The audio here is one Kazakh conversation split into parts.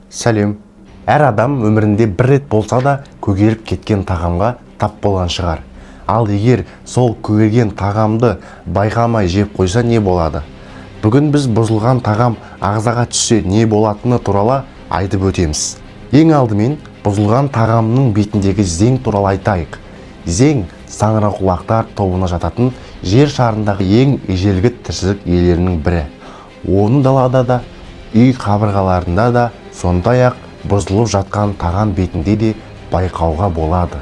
Сәлем. Әр адам өмірінде бір рет болса да көгеріп кеткен тағамға тап болған шығар. Ал егер сол көгерген тағамды байқамай жеп қойса не болады? Бүгін біз бұзылған тағам ағзаға түссе не болатыны туралы айтып өтеміз. Ең алдымен бұзылған тағамның бетіндегі зең туралы айтайық. Зең саңырауқұлақтар тобына жататын жер шарындағы ең ежелгі тіршілік иелерінің бірі. Оны далада да, үй қабырғаларында да, сондай-ақ бұзылып жатқан тағам бетінде де байқауға болады.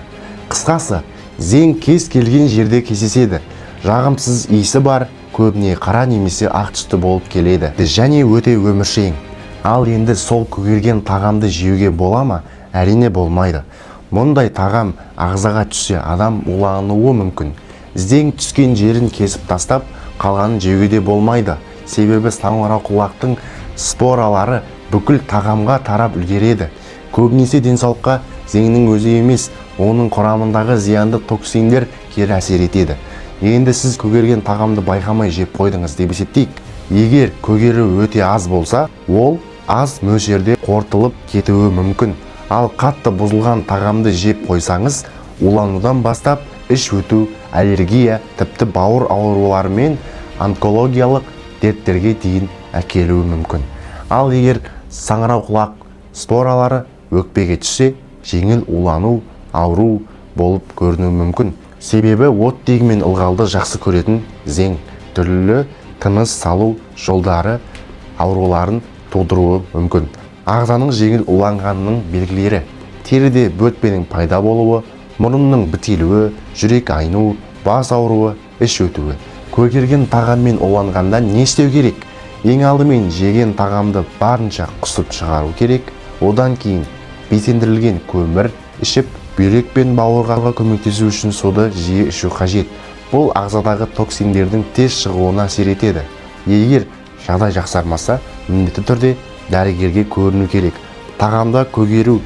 Қысқасы, зең кез келген жерде кездеседі. Жағымсыз иісі бар, көбіне қара немесе ақ түсті болып келеді және өте өміршең. Ал енді сол көгерген тағамды жеуге бола ма? Әрине болмайды. Мұндай тағам ағзаға түссе адам улануы мүмкін. Зең түскен жерін кесіп тастап, қалғанын жеуге де болмайды. Себебі саңырауқұлақтың споралары бүкіл тағамға тарап үлгереді. Көбінесе денсаулыққа зеңнің өзі емес, оның құрамындағы зиянды токсиндер кері әсер етеді. Енді сіз көгерген тағамды байқамай жеп қойдыңыз деп есептейік. Егер көгері өте аз болса, ол аз мөлшерде қорытылып кетуі мүмкін. Ал қатты бұзылған тағамды жеп қойсаңыз, уланудан бастап іш өту, аллергия, тіпті бауыр аурулары мен онкологиялық дерттерге дейін әкелуі мүмкін. Ал егер саңырауқұлақ споралары өкпеге түссе, жеңіл улану, ауру болып көрінуі мүмкін. Себебі оттегі мен ылғалды жақсы көретін зең түрлі тыныс салу жолдары ауруларын тудыруы мүмкін. Ағзаның жеңіл уланғанының белгілері: теріде бөтпенің пайда болуы, мұрынның бітелуі, жүрек айну, бас ауруы, іш өтуі. Көгерген тағаммен уланғанда не істеу керек? Ең алдымен жеген тағамды барынша құсып шығару керек. Одан кейін безендірілген көмір ішіп, бүйрек пен бауырға көмектесу үшін суды жиі ішу қажет. Бұл ағзадағы токсиндердің тез шығуына әсер етеді. Егер жағдай жақсармаса, міндетті түрде дәрігерге көріну керек. Тағамда көгеру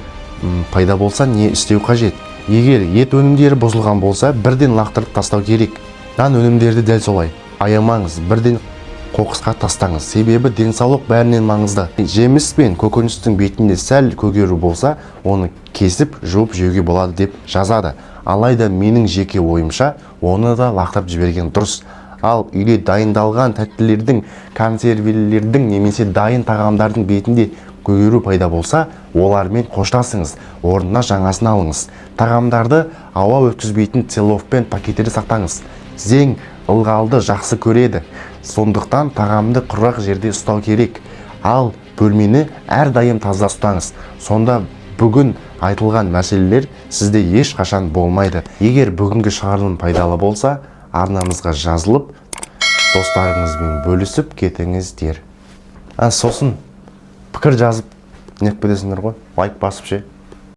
пайда болса не істеу қажет? Егер ет өнімдері бұзылған болса, бірден лақтырып тастау керек. Нан өнімдерді дәл солай. Аямаңыз, бірден қоқысқа тастаңыз. Себебі денсаулық бәрінен маңызды. Жеміс пен көкөністің бетінде сәл көгеру болса, оны кесіп, жуып жеуге болады деп жазады. Алайда менің жеке ойымша, оны да лақтырып жіберген дұрыс. Ал үйде дайындалған тәттілердің, консервілердің немесе дайын тағамдардың бетінде көгеру пайда болса, олармен қоштасыңыз, орнына жаңасын алыңыз. Тағамдарды ауа өткізбейтін целлофан пакеттерде сақтаңыз. Зең ылғалды жақсы көреді, сондықтан тағамды құрғақ жерде ұстау керек. Ал бөлмені әрдайым таза ұстаңыз. Сонда бүгін айтылған мәселелер сізде ешқашан болмайды. Егер бүгінгі шығарылым пайдалы болса, арнамызға жазылып, достарыңызбен бөлісіп кетіңіздер. Сосын пікір жазып не етпедесіңдер ғой, лайк басып ше.